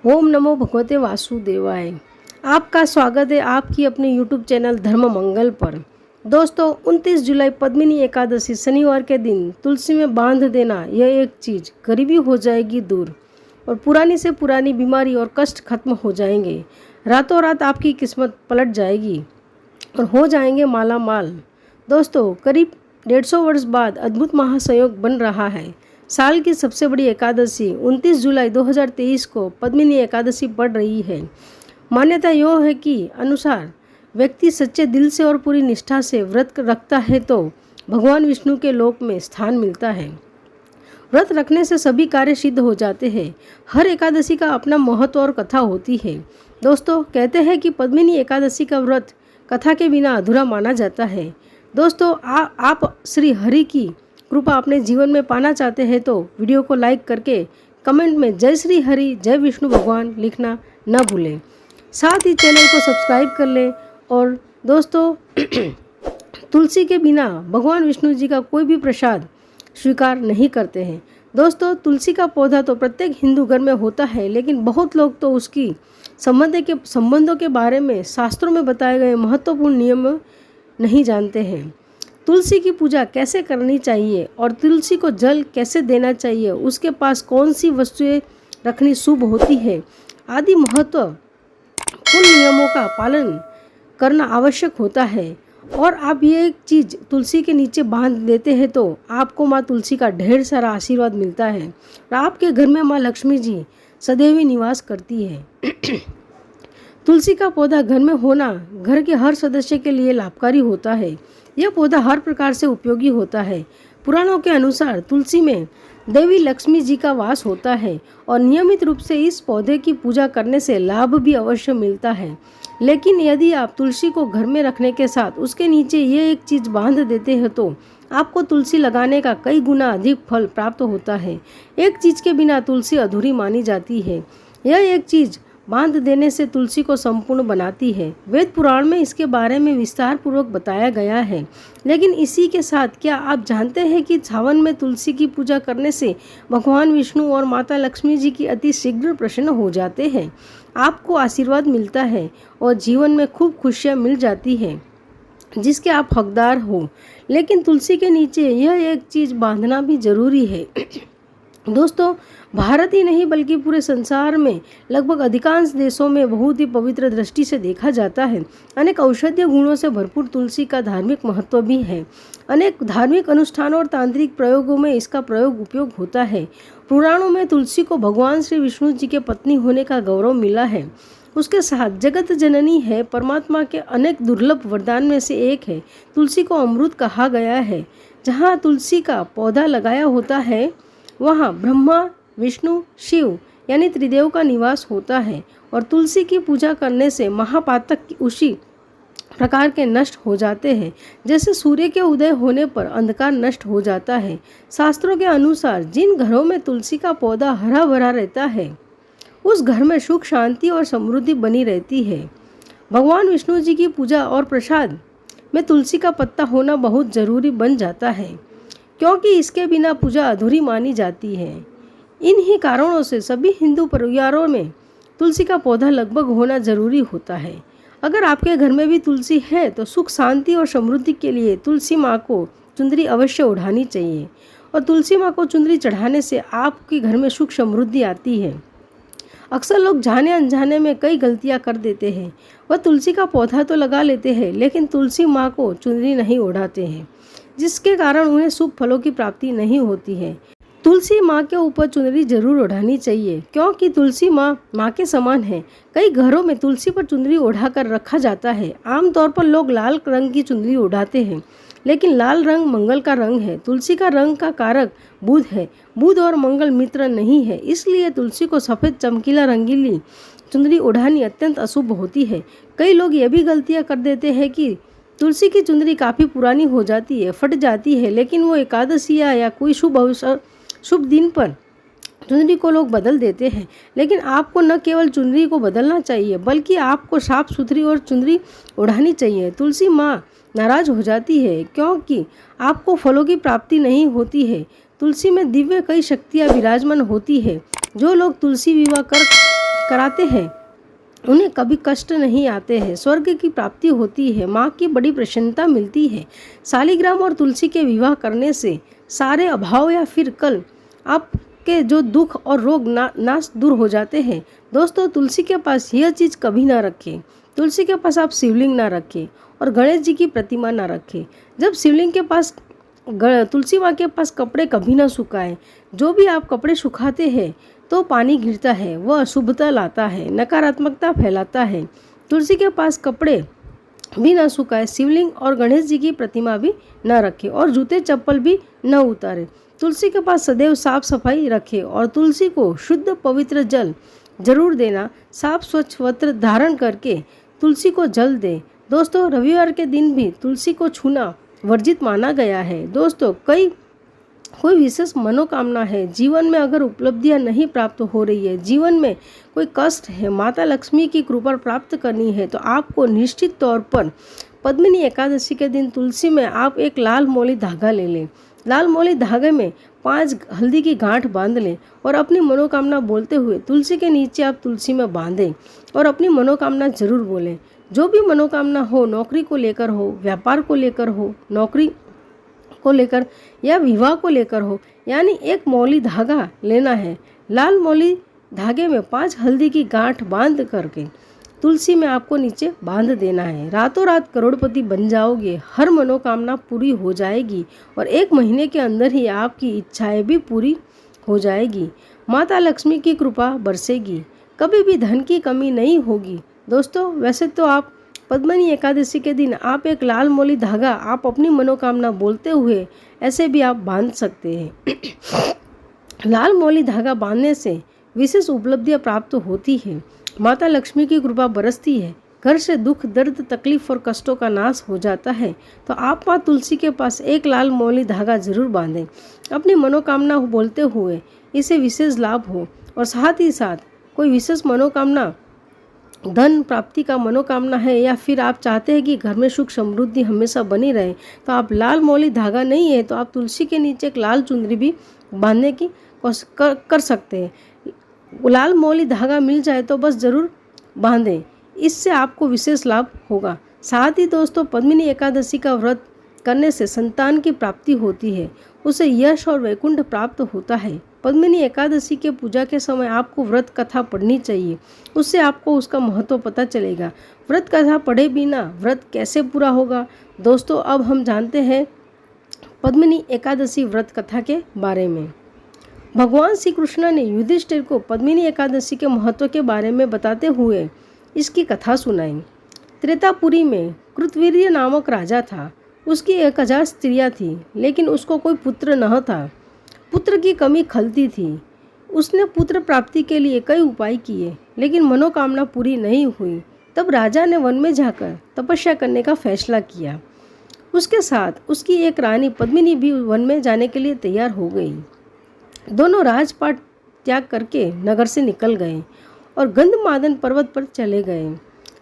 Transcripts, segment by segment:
ओम नमो भगवते वासुदेवाय। आपका स्वागत है आपकी अपने YouTube चैनल धर्म मंगल पर। दोस्तों 29 जुलाई पद्मिनी एकादशी शनिवार के दिन तुलसी में बांध देना, यह एक चीज़ गरीबी हो जाएगी दूर और पुरानी से पुरानी बीमारी और कष्ट खत्म हो जाएंगे। रातों रात आपकी किस्मत पलट जाएगी और हो जाएंगे माला माल। दोस्तों करीब 150 वर्ष बाद अद्भुत महासंयोग बन रहा है। साल की सबसे बड़ी एकादशी 29 जुलाई 2023 को पद्मिनी एकादशी पड़ रही है। मान्यता यह है कि अनुसार व्यक्ति सच्चे दिल से और पूरी निष्ठा से व्रत रखता है तो भगवान विष्णु के लोक में स्थान मिलता है। व्रत रखने से सभी कार्य सिद्ध हो जाते हैं। हर एकादशी का अपना महत्व और कथा होती है। दोस्तों कहते हैं कि पद्मिनी एकादशी का व्रत कथा के बिना अधूरा माना जाता है। दोस्तों आप श्री हरि की कृपा अपने जीवन में पाना चाहते हैं तो वीडियो को लाइक करके कमेंट में जय श्री हरि जय विष्णु भगवान लिखना न भूलें। साथ ही चैनल को सब्सक्राइब कर लें। और दोस्तों तुलसी के बिना भगवान विष्णु जी का कोई भी प्रसाद स्वीकार नहीं करते हैं। दोस्तों तुलसी का पौधा तो प्रत्येक हिंदू घर में होता है, लेकिन बहुत लोग तो उसकी संबंधों के बारे में शास्त्रों में बताए गए महत्वपूर्ण नियम नहीं जानते हैं। तुलसी की पूजा कैसे करनी चाहिए और तुलसी को जल कैसे देना चाहिए, उसके पास कौन सी वस्तुएं रखनी शुभ होती है आदि महत्वपूर्ण नियमों का पालन करना आवश्यक होता है। और आप ये एक चीज़ तुलसी के नीचे बांध देते हैं तो आपको माँ तुलसी का ढेर सारा आशीर्वाद मिलता है और आपके घर में माँ लक्ष्मी जी सदैव निवास करती है। तुलसी का पौधा घर में होना घर के हर सदस्य के लिए लाभकारी होता है। यह पौधा हर प्रकार से उपयोगी होता है। पुराणों के अनुसार तुलसी में देवी लक्ष्मी जी का वास होता है और नियमित रूप से इस पौधे की पूजा करने से लाभ भी अवश्य मिलता है। लेकिन यदि आप तुलसी को घर में रखने के साथ उसके नीचे ये एक चीज़ बांध देते हैं तो आपको तुलसी लगाने का कई गुना अधिक फल प्राप्त होता है। एक चीज़ के बिना तुलसी अधूरी मानी जाती है। यह एक चीज़ बांध देने से तुलसी को संपूर्ण बनाती है। वेद पुराण में इसके बारे में विस्तार पूर्वक बताया गया है। लेकिन इसी के साथ क्या आप जानते हैं कि सावन में तुलसी की पूजा करने से भगवान विष्णु और माता लक्ष्मी जी की अति शीघ्र प्रसन्न हो जाते हैं, आपको आशीर्वाद मिलता है और जीवन में खूब खुशियाँ मिल जाती हैं जिसके आप हकदार हो। लेकिन तुलसी के नीचे यह एक चीज़ बांधना भी जरूरी है। दोस्तों भारत ही नहीं बल्कि पूरे संसार में लगभग अधिकांश देशों में बहुत ही पवित्र दृष्टि से देखा जाता है। अनेक औषधीय गुणों से भरपूर तुलसी का धार्मिक महत्व भी है। अनेक धार्मिक अनुष्ठानों और तांत्रिक प्रयोगों में इसका उपयोग होता है। पुराणों में तुलसी को भगवान श्री विष्णु जी के पत्नी होने का गौरव मिला है। उसके साथ जगत जननी है, परमात्मा के अनेक दुर्लभ वरदान में से एक है। तुलसी को अमृत कहा गया है। जहाँ तुलसी का पौधा लगाया होता है वहाँ ब्रह्मा विष्णु शिव यानी त्रिदेव का निवास होता है और तुलसी की पूजा करने से महापातक उसी प्रकार के नष्ट हो जाते हैं जैसे सूर्य के उदय होने पर अंधकार नष्ट हो जाता है। शास्त्रों के अनुसार जिन घरों में तुलसी का पौधा हरा भरा रहता है उस घर में सुख शांति और समृद्धि बनी रहती है। भगवान विष्णु जी की पूजा और प्रसाद में तुलसी का पत्ता होना बहुत जरूरी बन जाता है, क्योंकि इसके बिना पूजा अधूरी मानी जाती है। इन्हीं कारणों से सभी हिंदू परिवारों में तुलसी का पौधा लगभग होना जरूरी होता है। अगर आपके घर में भी तुलसी है तो सुख शांति और समृद्धि के लिए तुलसी माँ को चुंदरी अवश्य उठानी चाहिए और तुलसी माँ को चुंदरी चढ़ाने से आपके घर में सुख समृद्धि आती है। अक्सर लोग जाने अनजाने में कई गलतियाँ कर देते हैं। वह तुलसी का पौधा तो लगा लेते हैं लेकिन तुलसी माँ को चुंदरी नहीं ओढ़ाते हैं, जिसके कारण उन्हें शुभ फलों की प्राप्ति नहीं होती है। तुलसी माँ के ऊपर चुनरी जरूर ओढ़ानी चाहिए, क्योंकि तुलसी माँ के समान है। कई घरों में तुलसी पर चुनरी ओढ़ा कर रखा जाता है। आमतौर पर लोग लाल रंग की चुनरी ओढ़ाते हैं, लेकिन लाल रंग मंगल का रंग है। तुलसी का रंग का कारक बुध है। बुध और मंगल मित्र नहीं है, इसलिए तुलसी को सफ़ेद चमकीला रंगीली चुनरी ओढ़ानी अत्यंत अशुभ होती है। कई लोग ये भी गलतियाँ कर देते हैं कि तुलसी की चुनरी काफ़ी पुरानी हो जाती है, फट जाती है, लेकिन वो एकादशी या कोई शुभ दिन पर चुनरी को लोग बदल देते हैं। लेकिन आपको न केवल चुनरी को बदलना चाहिए बल्कि आपको साफ सुथरी और चुनरी ओढ़ानी चाहिए। तुलसी माँ नाराज हो जाती है क्योंकि आपको फलों की प्राप्ति नहीं होती है। तुलसी में दिव्य कई शक्तियाँ विराजमान होती है। जो लोग तुलसी विवाह कराते हैं उन्हें कभी कष्ट नहीं आते हैं, स्वर्ग की प्राप्ति होती है, माँ की बड़ी प्रसन्नता मिलती है। शालिग्राम और तुलसी के विवाह करने से सारे अभाव या फिर कल आपके जो दुख और रोग नाश दूर हो जाते हैं। दोस्तों, तुलसी के पास यह चीज़ कभी ना रखें। तुलसी के पास आप शिवलिंग ना रखें और गणेश जी की प्रतिमा ना रखें। जब शिवलिंग के पास तुलसी माँ के पास कपड़े कभी ना सुखाएं। जो भी आप कपड़े सुखाते हैं तो पानी गिरता है, वह अशुभता लाता है, नकारात्मकता फैलाता है। तुलसी के पास कपड़े भी ना सुखाए, शिवलिंग और गणेश जी की प्रतिमा भी ना रखें और जूते चप्पल भी न उतारे। तुलसी के पास सदैव साफ सफाई रखें और तुलसी को शुद्ध पवित्र जल जरूर देना। साफ स्वच्छ वस्त्र धारण करके तुलसी को जल दें। दोस्तों, रविवार के दिन भी तुलसी को छूना वर्जित माना गया है। दोस्तों, कोई विशेष मनोकामना है, जीवन में अगर उपलब्धियां नहीं प्राप्त हो रही है, जीवन में कोई कष्ट है, माता लक्ष्मी की कृपा प्राप्त करनी है, तो आपको निश्चित तौर पर पद्मिनी एकादशी के दिन तुलसी में आप एक लाल मोली धागा ले लें। लाल मोली धागे में 5 हल्दी की गांठ बांध लें और अपनी मनोकामना बोलते हुए तुलसी के नीचे आप तुलसी में बांधें और अपनी मनोकामना जरूर बोलें। जो भी मनोकामना हो, नौकरी को लेकर हो, व्यापार को लेकर हो, नौकरी को लेकर या विवाह को लेकर हो, यानी एक मौली धागा लेना है। लाल मौली धागे में 5 हल्दी की गांठ बांध करके तुलसी में आपको नीचे बांध देना है। रातों रात करोड़पति बन जाओगे, हर मनोकामना पूरी हो जाएगी और 1 महीने के अंदर ही आपकी इच्छाएं भी पूरी हो जाएगी। माता लक्ष्मी की कृपा बरसेगी, कभी भी धन की कमी नहीं होगी। दोस्तों, वैसे तो आप पद्मिनी एकादशी के दिन आप एक लाल मोली धागा आप अपनी मनोकामना बोलते हुए ऐसे भी आप बांध सकते हैं। लाल मोली धागा बांधने से विशेष उपलब्धियां प्राप्त होती है, माता लक्ष्मी की कृपा बरसती है, घर से दुख दर्द तकलीफ और कष्टों का नाश हो जाता है। तो आप माँ तुलसी के पास एक लाल मोली धागा जरूर बांधें अपनी मनोकामना बोलते हुए, इसे विशेष लाभ हो। और साथ ही साथ कोई विशेष मनोकामना, धन प्राप्ति का मनोकामना है या फिर आप चाहते हैं कि घर में सुख समृद्धि हमेशा बनी रहे, तो आप लाल मौली धागा नहीं है तो आप तुलसी के नीचे एक लाल चुनरी भी बांधने की कोशिश कर सकते हैं। लाल मौली धागा मिल जाए तो बस ज़रूर बांधें, इससे आपको विशेष लाभ होगा। साथ ही दोस्तों, पद्मिनी एकादशी का व्रत करने से संतान की प्राप्ति होती है, उसे यश और वैकुंठ प्राप्त होता है। पद्मिनी एकादशी के पूजा के समय आपको व्रत कथा पढ़नी चाहिए, उससे आपको उसका महत्व पता चलेगा। व्रत कथा पढ़े बिना व्रत कैसे पूरा होगा? दोस्तों, अब हम जानते हैं पद्मिनी एकादशी व्रत कथा के बारे में। भगवान श्री कृष्ण ने युधिष्ठिर को पद्मिनी एकादशी के महत्व के बारे में बताते हुए इसकी कथा सुनाई। त्रेतापुरी में कृतवीर्य नामक राजा था। उसकी 1000 स्त्रियां थी, लेकिन उसको कोई पुत्र न था। पुत्र की कमी खलती थी। उसने पुत्र प्राप्ति के लिए कई उपाय किए, लेकिन मनोकामना पूरी नहीं हुई। तब राजा ने वन में जाकर तपस्या करने का फैसला किया। उसके साथ उसकी एक रानी पद्मिनी भी वन में जाने के लिए तैयार हो गई। दोनों राजपाट त्याग करके नगर से निकल गए और गंधमादन पर्वत पर चले गए।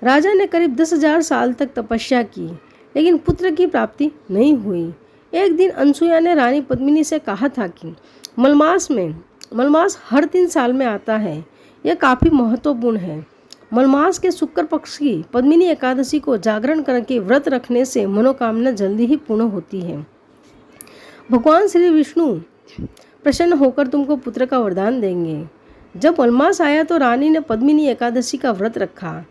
राजा ने करीब 10,000 साल तक तपस्या की, लेकिन पुत्र की प्राप्ति नहीं हुई। एक दिन अनसुया ने रानी पद्मिनी से कहा था कि मलमास हर 3 साल में आता है, यह काफ़ी महत्वपूर्ण है। मलमास के शुक्र पक्ष की पद्मिनी एकादशी को जागरण करके व्रत रखने से मनोकामना जल्दी ही पूर्ण होती है। भगवान श्री विष्णु प्रसन्न होकर तुमको पुत्र का वरदान देंगे। जब मलमास आया तो रानी ने पद्मिनी एकादशी का व्रत रखा।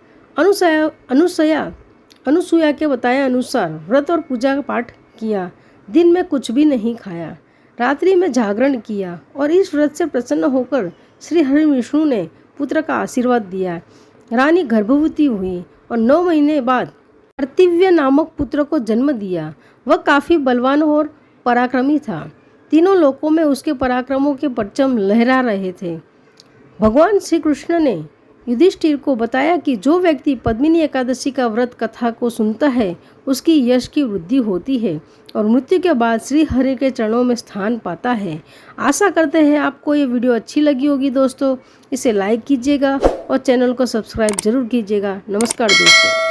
अनुसुया के बताए अनुसार व्रत और पूजा का पाठ किया। दिन में कुछ भी नहीं खाया, रात्रि में जागरण किया और इस व्रत से प्रसन्न होकर श्री हरि विष्णु ने पुत्र का आशीर्वाद दिया। रानी गर्भवती हुई और 9 महीने बाद पार्थिव्य नामक पुत्र को जन्म दिया। वह काफ़ी बलवान और पराक्रमी था। तीनों लोकों में उसके पराक्रमों के परचम लहरा रहे थे। भगवान श्री कृष्ण ने युधिष्ठिर को बताया कि जो व्यक्ति पद्मिनी एकादशी का व्रत कथा को सुनता है उसकी यश की वृद्धि होती है और मृत्यु के बाद श्री हरि के चरणों में स्थान पाता है। आशा करते हैं आपको ये वीडियो अच्छी लगी होगी। दोस्तों, इसे लाइक कीजिएगा और चैनल को सब्सक्राइब जरूर कीजिएगा। नमस्कार दोस्तों।